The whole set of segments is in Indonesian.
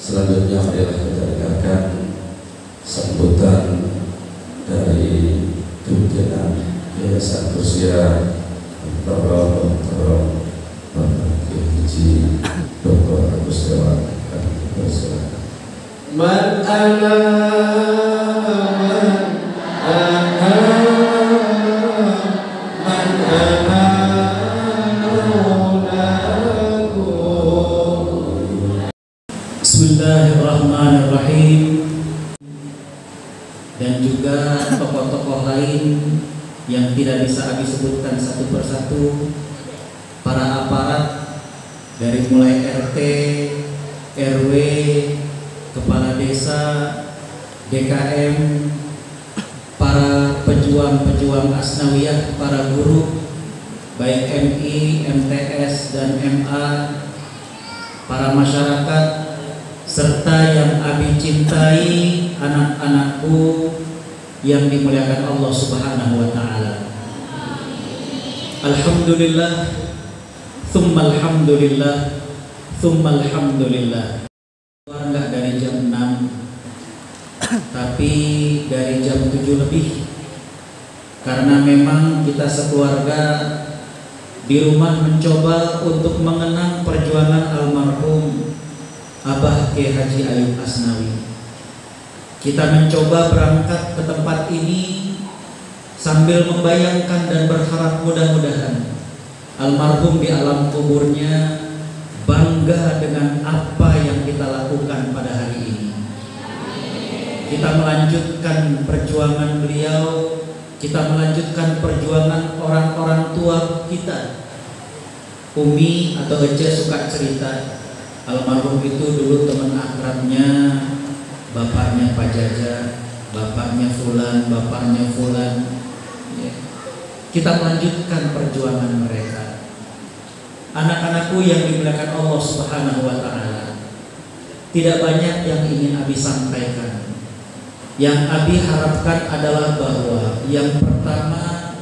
Selanjutnya marilah kita dengarkan sambutan dari pimpinan Yayasan Kursia Bapak Haji Dr. Agus Dewan. Man ana Bismillahirrahmanirrahim. Dan juga tokoh-tokoh lain yang tidak bisa Abi sebutkan satu persatu, para aparat dari mulai RT, RW, kepala desa, DKM, para pejuang-pejuang Asnawiyah, para guru baik MI, MTS dan MA, para masyarakat, serta yang Abi cintai, anak-anakku yang dimuliakan Allah Subhanahu wa Ta'ala. Alhamdulillah, tsumma alhamdulillah, tsumma alhamdulillah. Enggak dari jam 6, tapi dari jam 7 lebih, karena memang kita sekeluarga di rumah mencoba untuk mengenang perjuangan almarhum Abah Kiai Haji Ayub Asnawi. Kita mencoba berangkat ke tempat ini sambil membayangkan dan berharap mudah-mudahan almarhum di alam kuburnya bangga dengan apa yang kita lakukan pada hari ini. Kita melanjutkan perjuangan beliau, kita melanjutkan perjuangan orang-orang tua kita. Umi atau Ece suka cerita, almarhum itu dulu teman akrabnya bapaknya Pak Jaja, bapaknya Fulan, bapaknya Fulan. Kita melanjutkan perjuangan mereka. Anak-anakku yang dimuliakan Allah Subhanahu wa Ta'ala, tidak banyak yang ingin Abi sampaikan. Yang Abi harapkan adalah bahwa yang pertama,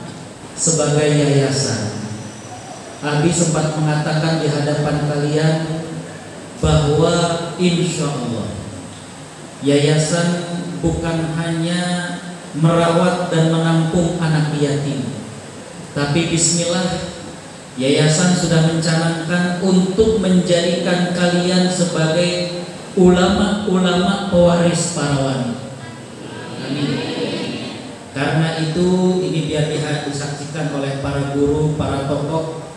sebagai yayasan, Abi sempat mengatakan di hadapan kalian bahwa insya Allah yayasan bukan hanya merawat dan menampung anak yatim, tapi bismillah, Yayasan sudah mencanangkan untuk menjadikan kalian sebagai ulama-ulama pewaris para wali. Amin. Karena itu ini biar disaksikan oleh para guru, para tokoh.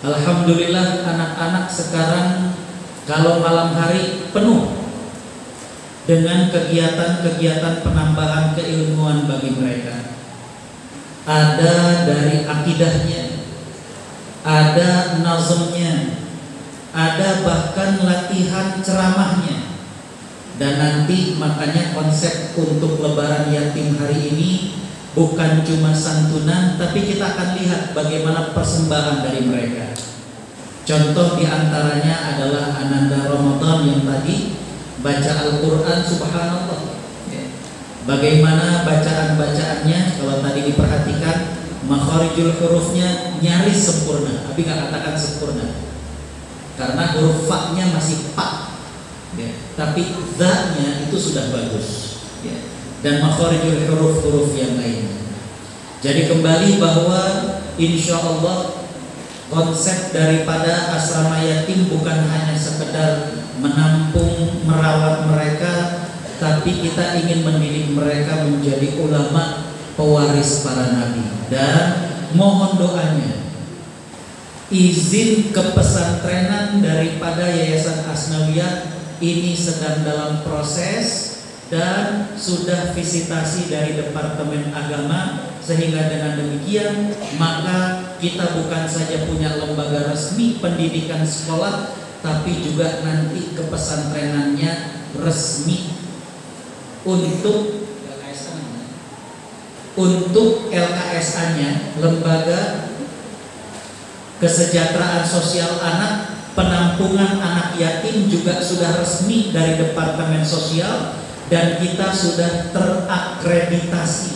Alhamdulillah anak-anak sekarang kalau malam hari penuh dengan kegiatan-kegiatan penambahan keilmuan bagi mereka. Ada dari akidahnya, ada nazmnya, ada bahkan latihan ceramahnya. Dan nanti makanya konsep untuk lebaran yatim hari ini bukan cuma santunan, tapi kita akan lihat bagaimana persembahan dari mereka. Contoh diantaranya adalah Ananda Ramadan yang tadi baca Al-Quran, subhanallah. Bagaimana bacaan-bacaannya, kalau tadi diperhatikan makharijul hurufnya nyaris sempurna, tapi nggak katakan sempurna karena huruf fa-nya masih pa, tapi za-nya itu sudah bagus, dan makharijul huruf-huruf yang lainnya. Jadi kembali bahwa insya Allah konsep daripada asrama yatim bukan hanya sekedar menampung, merawat mereka, tapi kita ingin mendidik mereka menjadi ulama pewaris para nabi. Dan mohon doanya, izin kepesantrenan daripada Yayasan Asnawiyah ini sedang dalam proses dan sudah visitasi dari Departemen Agama, sehingga dengan demikian maka kita bukan saja punya lembaga resmi pendidikan sekolah, tapi juga nanti kepesantrenannya resmi untuk LKSA-nya, lembaga kesejahteraan sosial anak, penampungan anak yatim juga sudah resmi dari Departemen Sosial, dan kita sudah terakreditasi.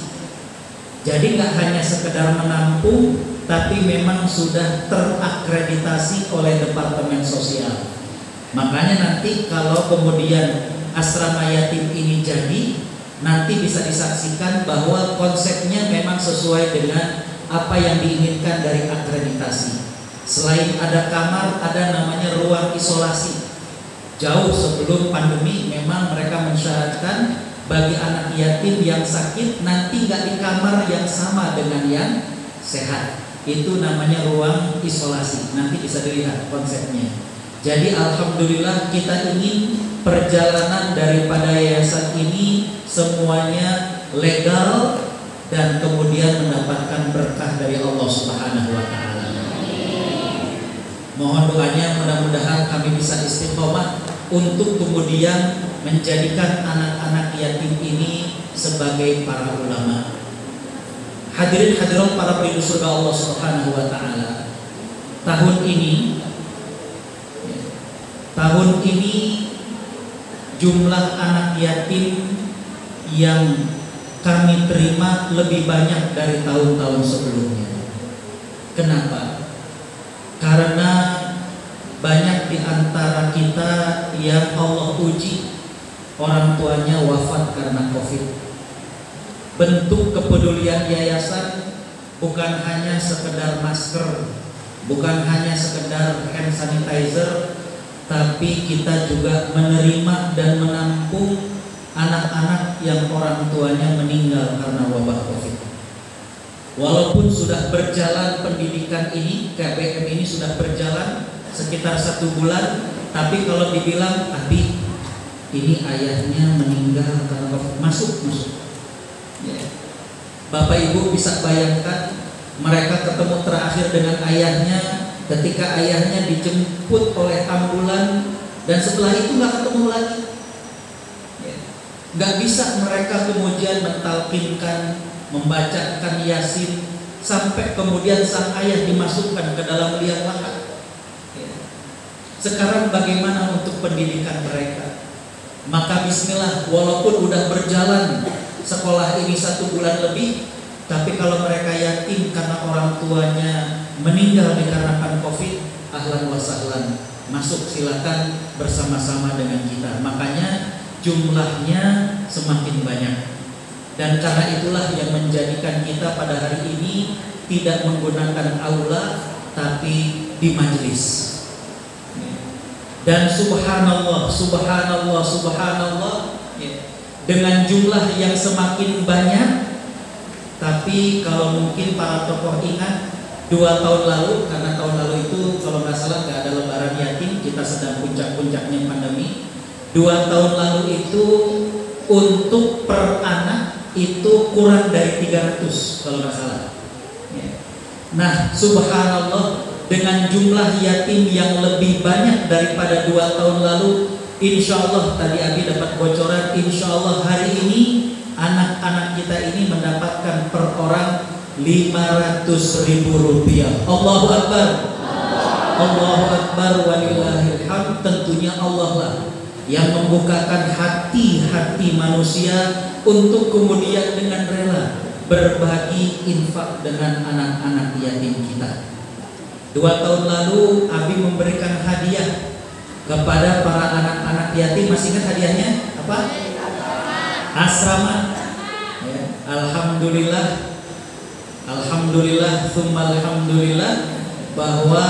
Jadi nggak hanya sekedar menampung, tapi memang sudah terakreditasi oleh Departemen Sosial. Makanya nanti kalau kemudian asrama yatim ini jadi, nanti bisa disaksikan bahwa konsepnya memang sesuai dengan apa yang diinginkan dari akreditasi. Selain ada kamar, ada namanya ruang isolasi. Jauh sebelum pandemi memang mereka mensyaratkan bagi anak yatim yang sakit nanti nggak di kamar yang sama dengan yang sehat. Itu namanya ruang isolasi. Nanti bisa dilihat konsepnya. Jadi alhamdulillah kita ingin perjalanan daripada yayasan ini semuanya legal dan kemudian mendapatkan berkah dari Allah Subhanahu wa taala. Mohon doanya, mudah-mudahan kami bisa istiqomah untuk kemudian menjadikan anak-anak yatim ini sebagai para ulama. Hadirin hadirat para penduduk surga Allah Subhanahu wa taala. Tahun ini jumlah anak yatim yang kami terima lebih banyak dari tahun-tahun sebelumnya. Kenapa? Karena banyak di antara kita yang Allah uji orang tuanya wafat karena COVID. Bentuk kepedulian yayasan bukan hanya sekedar masker, bukan hanya sekedar hand sanitizer, tapi kita juga menerima dan menampung anak-anak yang orang tuanya meninggal karena wabah COVID. Walaupun sudah berjalan pendidikan ini, KBM ini sudah berjalan sekitar 1 bulan, tapi kalau dibilang, Abi, ini ayahnya meninggal karena COVID, masuk. Ya. Bapak Ibu bisa bayangkan mereka ketemu terakhir dengan ayahnya ketika ayahnya dijemput oleh ambulan, dan setelah itu nggak ketemu lagi. Nggak bisa mereka kemudian mentalkinkan, membacakan Yasin, sampai kemudian sang ayah dimasukkan ke dalam liang lahat. Sekarang bagaimana untuk pendidikan mereka? Maka bismillah, walaupun udah berjalan sekolah ini 1 bulan lebih, tapi kalau mereka yatim karena orang tuanya meninggal dikarenakan COVID, ahlan wa sahlan, masuk silakan bersama-sama dengan kita. Makanya jumlahnya semakin banyak. Dan karena itulah yang menjadikan kita pada hari ini tidak menggunakan aula, tapi di majelis. Dan subhanallah, subhanallah, subhanallah, dengan jumlah yang semakin banyak. Tapi kalau mungkin para tokoh ingat 2 tahun lalu, karena tahun lalu itu kalau nggak salah nggak ada lebaran yatim, kita sedang puncak-puncaknya pandemi. 2 tahun lalu itu untuk per anak itu kurang dari 300 kalau nggak salah. Nah, subhanallah, dengan jumlah yatim yang lebih banyak daripada 2 tahun lalu, insya Allah tadi Abi dapat bocoran, insya Allah hari ini anak-anak kita ini mendapatkan per orang 500.000 rupiah. Allahu Akbar, Allahu Akbar, walillahil hamd. Tentunya Allah lah yang membukakan hati-hati manusia untuk kemudian dengan rela berbagi infak dengan anak-anak yatim kita. 2 tahun lalu Abi memberikan hadiah kepada para anak-anak yatim. Masih ingat hadiahnya apa? Asrama. Ya, alhamdulillah, alhamdulillah, tsumma alhamdulillah, bahwa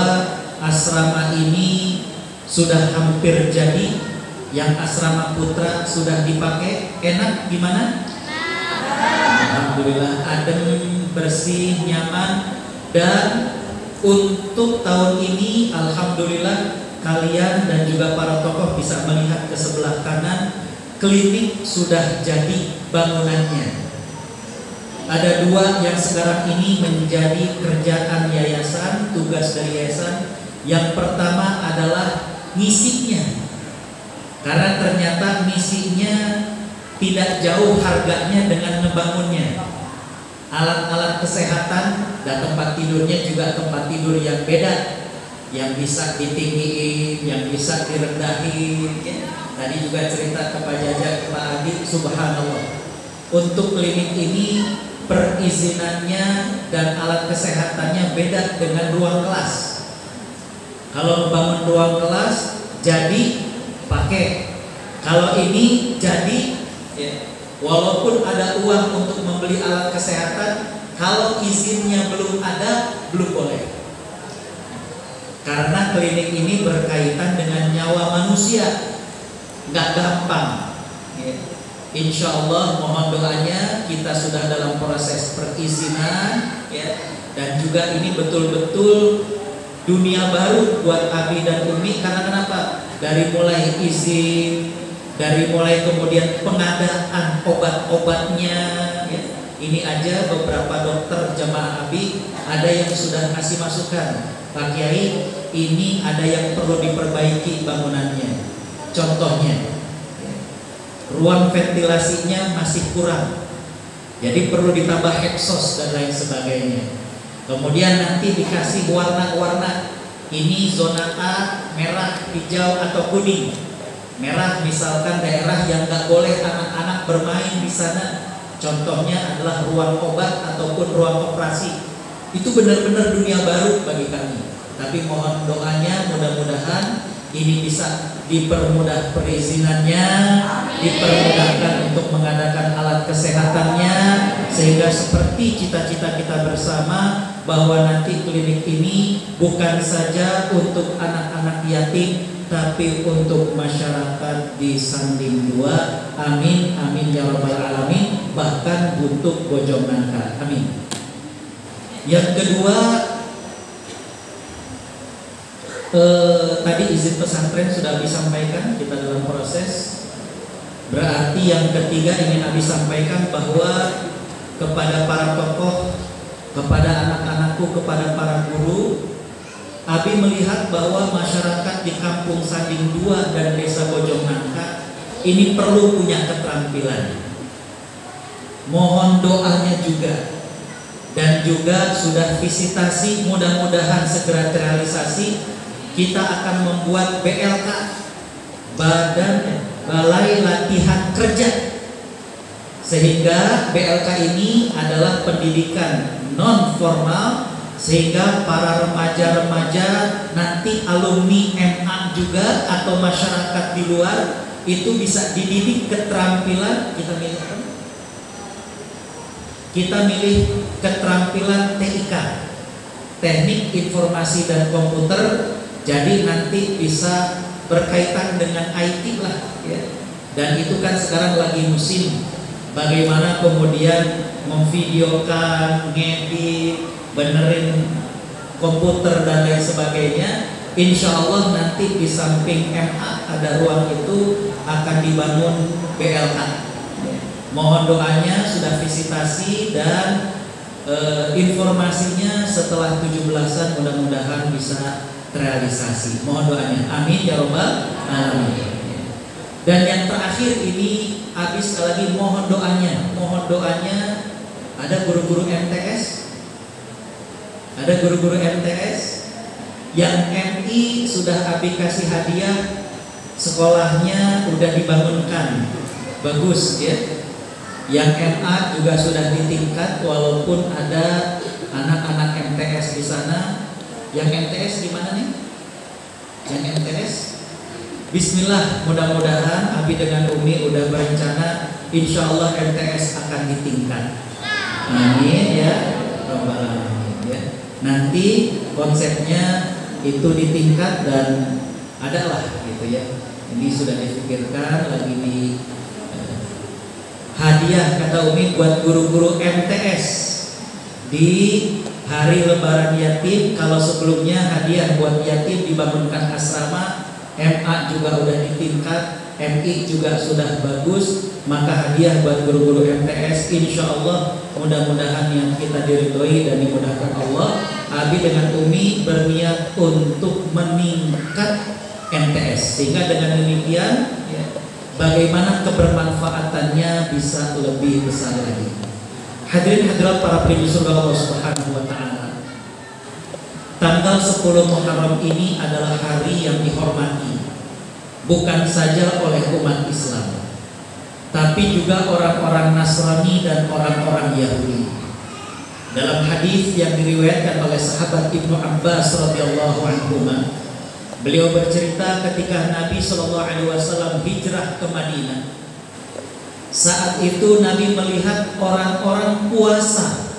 asrama ini sudah hampir jadi. Yang asrama putra sudah dipakai. Enak gimana? Alhamdulillah, adem, bersih, nyaman. Dan untuk tahun ini alhamdulillah kalian dan juga para tokoh bisa melihat ke sebelah kanan, klinik sudah jadi bangunannya. Ada 2 yang sekarang ini menjadi kerjaan yayasan, tugas dari yayasan. Yang pertama adalah misinya, karena ternyata misinya tidak jauh harganya dengan ngebangunnya. Alat-alat kesehatan dan tempat tidurnya juga tempat tidur yang beda, yang bisa ditinggiin, yang bisa direndahin. Tadi juga cerita ke Pak Jajak, Pak Adi, subhanallah. Untuk klinik ini perizinannya dan alat kesehatannya beda dengan ruang kelas. Kalau membangun ruang kelas jadi pakai, kalau ini jadi walaupun ada uang untuk membeli alat kesehatan, kalau izinnya belum ada, belum boleh. Karena klinik ini berkaitan dengan nyawa manusia, nggak gampang. Insya Allah mohon doanya, kita sudah dalam proses perizinan, dan juga ini betul-betul dunia baru buat Abi dan Umi. Karena kenapa? Dari mulai izin, dari mulai kemudian pengadaan obat-obatnya, ini aja beberapa dokter jamaah Abi ada yang sudah ngasih masukan, Pak Kiai, ini ada yang perlu diperbaiki bangunannya. Contohnya, ruang ventilasinya masih kurang, jadi perlu ditambah exhaust dan lain sebagainya. Kemudian nanti dikasih warna-warna, ini zona A, merah, hijau atau kuning. Merah misalkan daerah yang nggak boleh anak-anak bermain di sana. Contohnya adalah ruang obat ataupun ruang operasi. Itu benar-benar dunia baru bagi kami. Tapi mohon doanya, mudah-mudahan ini bisa dipermudah perizinannya, dipermudahkan untuk mengadakan alat kesehatannya, sehingga seperti cita-cita kita bersama bahwa nanti klinik ini bukan saja untuk anak-anak yatim, tapi untuk masyarakat di Sanding 2. Amin, amin ya rabbal alamin. Bahkan untuk Bojong Nangka, amin. Yang kedua, tadi izin pesantren sudah disampaikan, kita dalam proses. Berarti yang ketiga ingin Abi sampaikan bahwa kepada para tokoh, kepada anak-anakku, kepada para guru, Abi melihat bahwa masyarakat di Kampung Sanding 2 dan Desa Bojong Nangka ini perlu punya keterampilan. Mohon doanya juga. Dan juga sudah visitasi, mudah-mudahan segera terrealisasi. Kita akan membuat BLK, Balai Latihan Kerja, sehingga BLK ini adalah pendidikan non formal, sehingga para remaja-remaja nanti alumni MA juga atau masyarakat di luar itu bisa dididik keterampilan. Kita milih keterampilan TIK, teknik informasi dan komputer, jadi nanti bisa berkaitan dengan IT lah ya. Dan itu kan sekarang lagi musim bagaimana kemudian memvideokan, ngedit, benerin komputer dan lain sebagainya. Insya Allah nanti di samping MA ada ruang itu akan dibangun BLK. Mohon doanya, sudah visitasi dan informasinya setelah 17-an mudah-mudahan bisa terrealisasi. Mohon doanya, amin ya robbal alamin. Dan yang terakhir ini habis lagi mohon doanya. Mohon doanya, ada guru-guru MTS, ada guru-guru MTS yang MI sudah Abi kasih hadiah, sekolahnya udah dibangunkan, bagus ya. Yang MA juga sudah ditingkat, walaupun ada anak-anak MTS di sana. Yang MTS di mana nih? Yang MTS? Bismillah, mudah-mudahan Abi dengan Umi udah berencana, insya Allah MTS akan ditingkat. Amin ya Rabbal alamin ya. Nanti konsepnya itu ditingkat dan adalah gitu ya. Ini sudah dipikirkan lagi di hadiah kata Umi buat guru-guru MTS di hari Lebaran Yatim. Kalau sebelumnya hadiah buat yatim dibangunkan asrama, MA juga udah ditingkat, MI juga sudah bagus, maka hadiah buat guru-guru MTS insya Allah mudah-mudahan yang kita diridhoi dan dimudahkan Allah. Abi dengan Umi berniat untuk meningkat MTS, sehingga dengan demikian ya, bagaimana kebermanfaatannya bisa lebih besar lagi. Hadirin hadirat para penduduk surga Allah Subhanahu wa taala. Tanggal 10 Muharram ini adalah hari yang dihormati bukan saja oleh umat Islam, tapi juga orang-orang Nasrani dan orang-orang Yahudi. Dalam hadis yang diriwayatkan oleh sahabat Ibnu Abbas radhiyallahu anhu, beliau bercerita ketika Nabi SAW hijrah ke Madinah. Saat itu Nabi melihat orang-orang puasa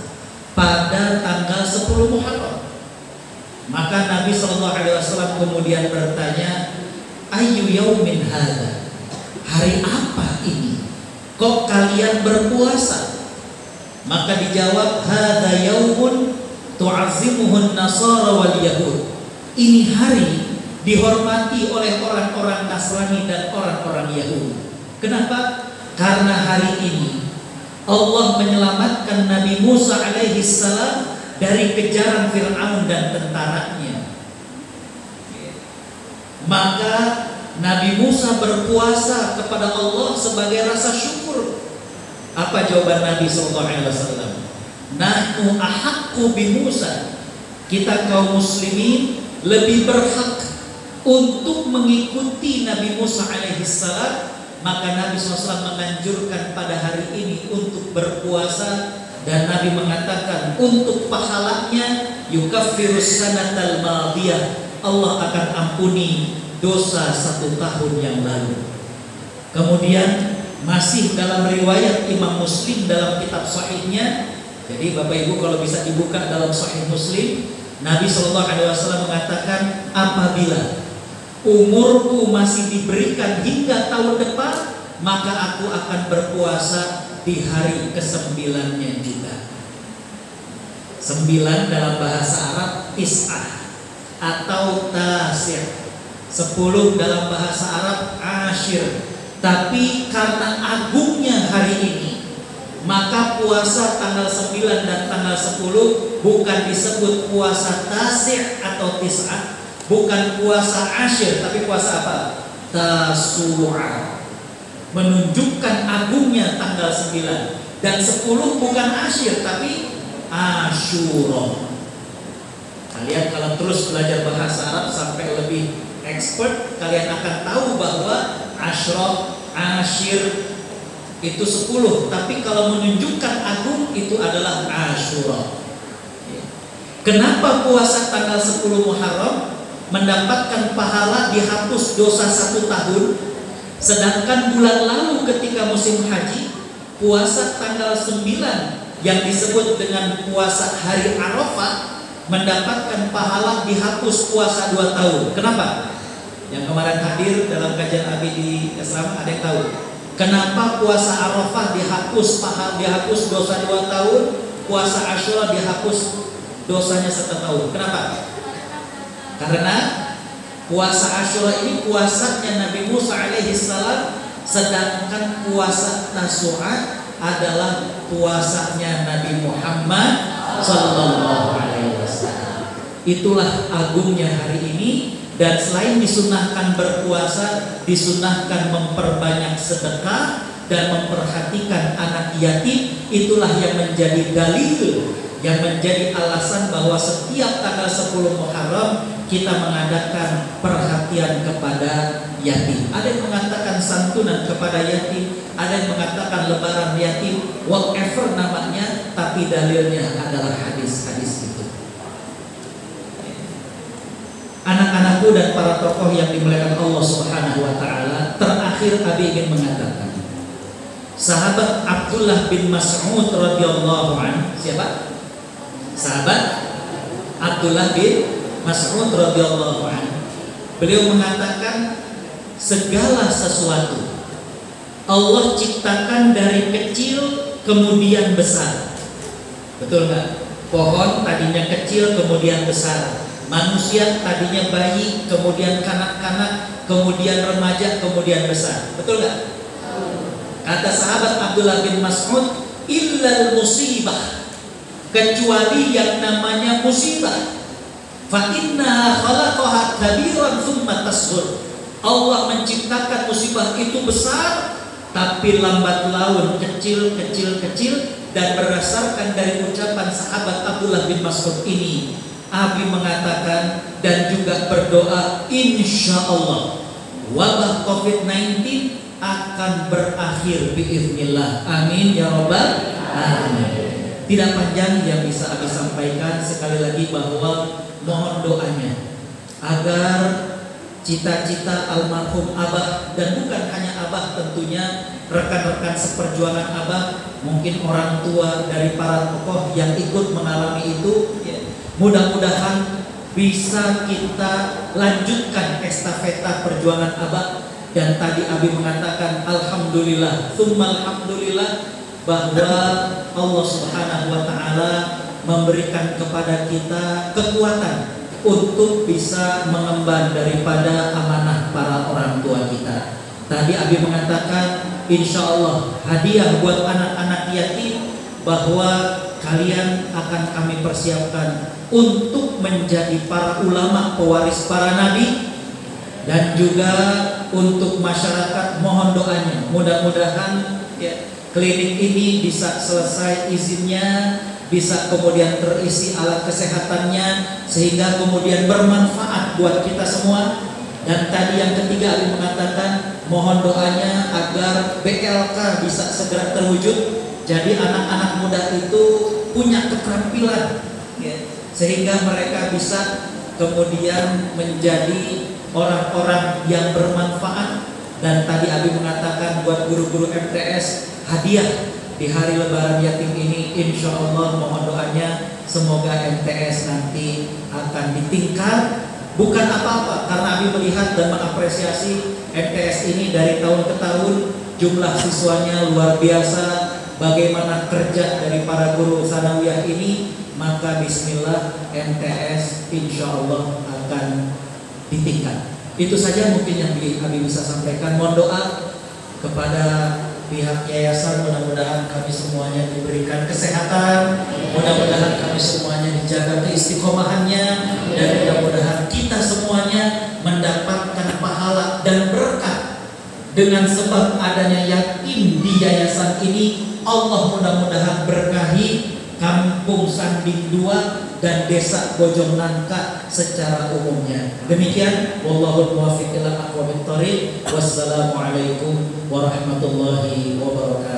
pada tanggal 10 Muharram. Maka Nabi SAW kemudian bertanya, Ayu yaumin hadza, hari apa ini? Kok kalian berpuasa? Maka dijawab, hadza yaumun tu'azzimuhun nasara wal yahud. Ini hari dihormati oleh orang-orang Nasrani dan orang-orang Yahudi. Kenapa? Karena hari ini Allah menyelamatkan Nabi Musa alaihi salam dari kejaran Fir'aun dan tentaranya. Maka Nabi Musa berpuasa kepada Allah sebagai rasa syukur. Apa jawaban Nabi SAW? Nahnu ahaqqu bi Musa. Kita kaum muslimin lebih berhak untuk mengikuti Nabi Musa alaihissalam. Maka Nabi SAW menganjurkan pada hari ini untuk berpuasa. Dan Nabi mengatakan untuk pahalanya yukaffirus sanatal madiyah, Allah akan ampuni dosa 1 tahun yang lalu. Kemudian masih dalam riwayat Imam Muslim dalam kitab sahihnya. Jadi Bapak Ibu kalau bisa dibuka dalam Sahih Muslim, Nabi SAW mengatakan, apabila umurku masih diberikan hingga tahun depan, maka aku akan berpuasa di hari ke-9-nya juga. 9 dalam bahasa Arab tis'ah atau tasir, 10 dalam bahasa Arab ashir. Tapi karena agungnya hari ini, maka puasa tanggal 9 dan tanggal 10 bukan disebut puasa tasir atau tis'ah, bukan puasa ashir, tapi puasa apa? Tasu'a. Menunjukkan agungnya tanggal 9 dan 10 bukan ashir tapi Asyura. Kalian kalau terus belajar bahasa Arab sampai lebih expert, kalian akan tahu bahwa Asyra, Ashir itu 10, tapi kalau menunjukkan agung itu adalah Asyura. Kenapa puasa tanggal 10 Muharram mendapatkan pahala dihapus dosa 1 tahun? Sedangkan bulan lalu ketika musim haji, puasa tanggal 9 yang disebut dengan puasa hari Arafah mendapatkan pahala dihapus puasa 2 tahun. Kenapa? Yang kemarin hadir dalam kajian Abi di asrama ada yang tahu kenapa puasa Arafah dihapus dosa 2 tahun, puasa Asyura dihapus dosanya 1 tahun. Kenapa? Karena puasa Asyura ini puasanya Nabi Musa alaihissalam, sedangkan puasa Tasu'a adalah puasanya Nabi Muhammad sallallahu alaihi wasallam. Itulah agungnya hari ini. Dan selain disunahkan berpuasa, disunahkan memperbanyak sedekah dan memperhatikan anak yatim. Itulah yang menjadi dalil, yang menjadi alasan bahwa setiap tanggal 10 Muharram kita mengadakan perhatian kepada yatim. Ada yang mengatakan santunan kepada yatim, ada yang mengatakan lebaran yatim, whatever namanya, tapi dalilnya adalah hadis-hadis itu. Anak-anakku dan para tokoh yang dimuliakan Allah Subhanahu wa taala, terakhir Abi ingin mengatakan sahabat Abdullah bin Mas'ud radhiyallahu anhu. Siapa? Sahabat Abdullah bin Mas'ud radhiyallahu anhu. Beliau mengatakan segala sesuatu Allah ciptakan dari kecil kemudian besar. Betul nggak? Pohon tadinya kecil kemudian besar. Manusia tadinya bayi, kemudian kanak-kanak, kemudian remaja, kemudian besar. Betul nggak? Kata sahabat Abdullah bin Mas'ud, illal musibah, kecuali yang namanya musibah. Fa inna khalaqaha kabiran tsumma tasghur. Allah menciptakan musibah itu besar, tapi lambat laun, kecil, dan berdasarkan dari ucapan sahabat Abdullah bin Mas'ud ini, Abi mengatakan dan juga berdoa, insya Allah wabah COVID-19 akan berakhir biiznillah. Amin ya robbal alamin. Tidak panjang yang bisa Abi sampaikan, sekali lagi bahwa mohon doanya agar cita-cita almarhum Abah, dan bukan hanya Abah, tentunya rekan-rekan seperjuangan Abah, mungkin orang tua dari para tokoh yang ikut mengalami itu, ya, mudah-mudahan bisa kita lanjutkan estafeta perjuangan Abah. Dan tadi Abi mengatakan alhamdulillah, tsumma alhamdulillah, bahwa Allah Subhanahu wa taala memberikan kepada kita kekuatan untuk bisa mengemban daripada amanah para orang tua kita. Tadi Abi mengatakan insya Allah hadiah buat anak-anak yatim, bahwa kalian akan kami persiapkan untuk menjadi para ulama pewaris para nabi, dan juga untuk masyarakat mohon doanya. Mudah-mudahan ya, klinik ini bisa selesai izinnya, bisa kemudian terisi alat kesehatannya, sehingga kemudian bermanfaat buat kita semua. Dan tadi yang ketiga Ali mengatakan mohon doanya agar BLK bisa segera terwujud. Jadi anak-anak muda itu punya keterampilan ya, sehingga mereka bisa kemudian menjadi orang-orang yang bermanfaat. Dan tadi Abi mengatakan buat guru-guru MTS hadiah di hari lebaran yatim ini, insya Allah mohon doanya semoga MTS nanti akan ditingkat. Bukan apa-apa, karena Abi melihat dan mengapresiasi MTS ini dari tahun ke tahun jumlah siswanya luar biasa. Bagaimana kerja dari para guru sanawiyah ini, maka bismillah MTS insya Allah akan ditingkat. Itu saja mungkin yang Abi bisa sampaikan. Mohon doa kepada pihak yayasan, mudah-mudahan kami semuanya diberikan kesehatan, mudah-mudahan kami semuanya dijaga keistiqomahannya, dan mudah-mudahan kita semuanya mendapatkan pahala dan berkah dengan sebab adanya yatim di yayasan ini. Allah mudah-mudahan berkahi Kampung Sanding 2 dan Desa Bojong Nangka secara umumnya. Demikian, wallahul muwaffiq ila aqwamit thoriq. Wassalamualaikum warahmatullahi wabarakatuh.